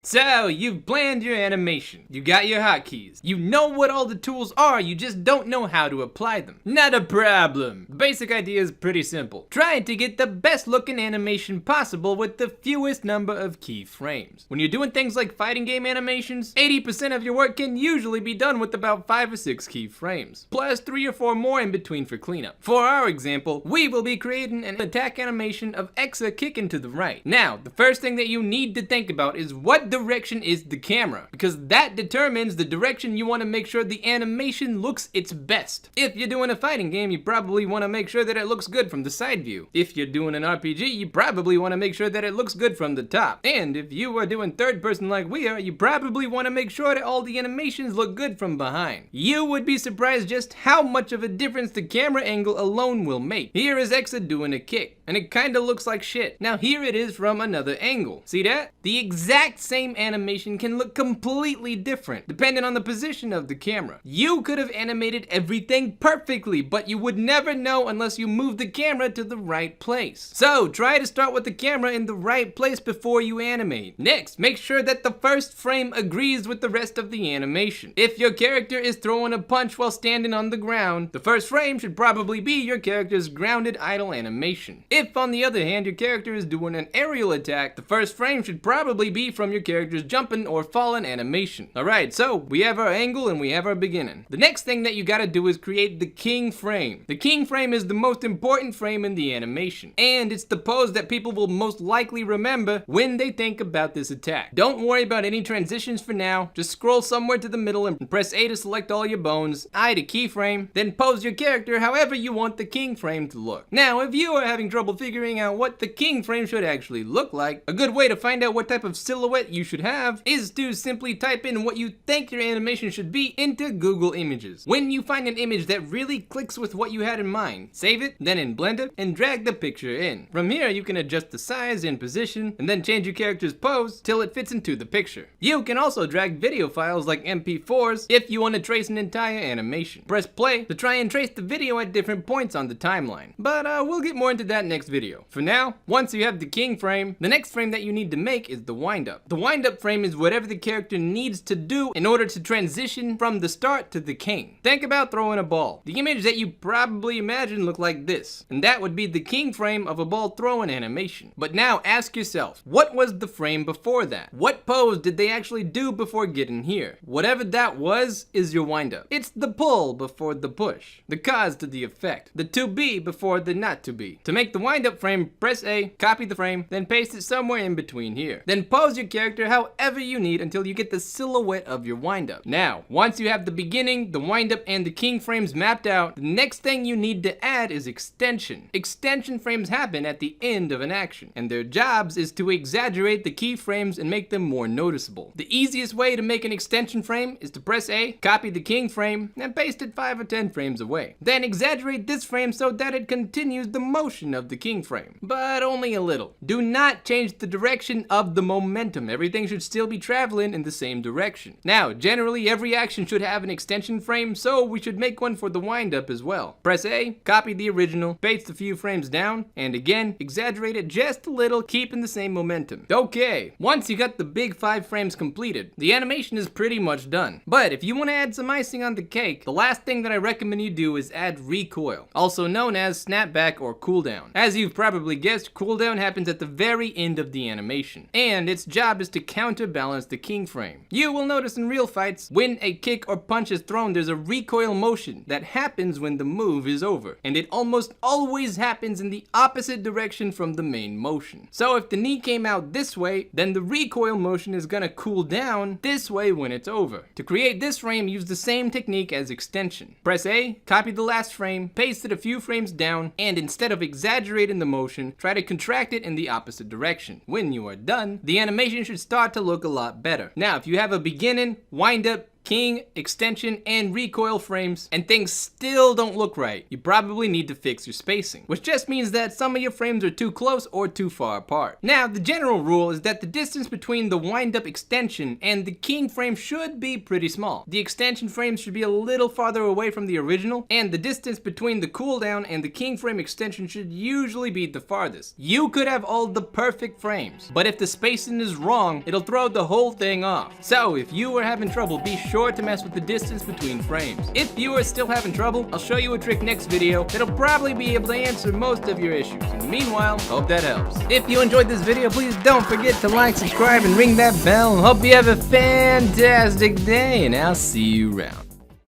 So, you've planned your animation, you got your hotkeys, you know what all the tools are, you just don't know how to apply them. Not a problem. The basic idea is pretty simple. Try to get the best looking animation possible with the fewest number of keyframes. When you're doing things like fighting game animations, 80% of your work can usually be done with about 5 or 6 keyframes, plus 3 or 4 more in between for cleanup. For our example, we will be creating an attack animation of Exa kicking to the right. Now, the first thing that you need to think about is what direction is the camera, because that determines the direction you want to make sure the animation looks its best. If you're doing a fighting game, you probably want to make sure that it looks good from the side view. If you're doing an RPG, you probably want to make sure that it looks good from the top. And if you are doing third person like we are, you probably want to make sure that all the animations look good from behind. You would be surprised just how much of a difference the camera angle alone will make. Here is Exa doing a kick, and it kinda looks like shit. Now here it is from another angle. See that? The exact same animation can look completely different depending on the position of the camera. You could have animated everything perfectly, but you would never know unless you move the camera to the right place. So try to start with the camera in the right place before you animate. Next, make sure that the first frame agrees with the rest of the animation. If your character is throwing a punch while standing on the ground, the first frame should probably be your character's grounded idle animation. If on the other hand your character is doing an aerial attack, the first frame should probably be from your character's jumping or falling animation. Alright, so we have our angle and we have our beginning. The next thing that you gotta do is create the king frame. The king frame is the most important frame in the animation, and it's the pose that people will most likely remember when they think about this attack. Don't worry about any transitions for now, just scroll somewhere to the middle and press A to select all your bones, I to keyframe, then pose your character however you want the king frame to look. Now, if you are having trouble figuring out what the king frame should actually look like, a good way to find out what type of silhouette you should have is to simply type in what you think your animation should be into Google Images. When you find an image that really clicks with what you had in mind, save it, then in Blender, and drag the picture in. From here, you can adjust the size and position, and then change your character's pose till it fits into the picture. You can also drag video files like MP4s if you want to trace an entire animation. Press play to try and trace the video at different points on the timeline. But we'll get more into that next video. For now, once you have the king frame, the next frame that you need to make is the wind-up. The wind-up frame is whatever the character needs to do in order to transition from the start to the king. Think about throwing a ball. The image that you probably imagine looked like this, and that would be the king frame of a ball throwing animation. But now ask yourself, what was the frame before that? What pose did they actually do before getting here? Whatever that was is your wind-up. It's the pull before the push, the cause to the effect, the to be before the not to be. To make the wind-up frame, press A, copy the frame, then paste it somewhere in between here. Then pose your character however you need until you get the silhouette of your wind-up. Now, once you have the beginning, the wind-up, and the king frames mapped out, the next thing you need to add is extension. Extension frames happen at the end of an action, and their jobs is to exaggerate the keyframes and make them more noticeable. The easiest way to make an extension frame is to press A, copy the king frame, and paste it 5 or 10 frames away. Then exaggerate this frame so that it continues the motion of the king frame, but only a little. Do not change the direction of the momentum. Everything should still be traveling in the same direction. Now, generally every action should have an extension frame, so we should make one for the wind-up as well. Press A, copy the original, paste a few frames down, and again, exaggerate it just a little, keeping the same momentum. Okay, once you got the big 5 frames completed, the animation is pretty much done. But if you want to add some icing on the cake, the last thing that I recommend you do is add recoil, also known as snapback or cooldown. As you've probably guessed, cooldown happens at the very end of the animation, and its job is to counterbalance the king frame. You will notice in real fights, when a kick or punch is thrown, there's a recoil motion that happens when the move is over, and it almost always happens in the opposite direction from the main motion. So if the knee came out this way, then the recoil motion is gonna cool down this way when it's over. To create this frame, use the same technique as extension. Press A, copy the last frame, paste it a few frames down, and instead of exaggerating the motion, try to contract it in the opposite direction. When you are done, the animation should start to look a lot better. Now, if you have a beginning, wind up, king, extension, and recoil frames, and things still don't look right, you probably need to fix your spacing, which just means that some of your frames are too close or too far apart. Now, the general rule is that the distance between the wind-up extension and the king frame should be pretty small. The extension frames should be a little farther away from the original, and the distance between the cooldown and the king frame extension should usually be the farthest. You could have all the perfect frames, but if the spacing is wrong, it'll throw the whole thing off. So if you are having trouble, be sure to mess with the distance between frames. If you are still having trouble, I'll show you a trick next video that'll probably be able to answer most of your issues. And meanwhile, hope that helps. If you enjoyed this video, please don't forget to like, subscribe, and ring that bell. Hope you have a fantastic day, and I'll see you around.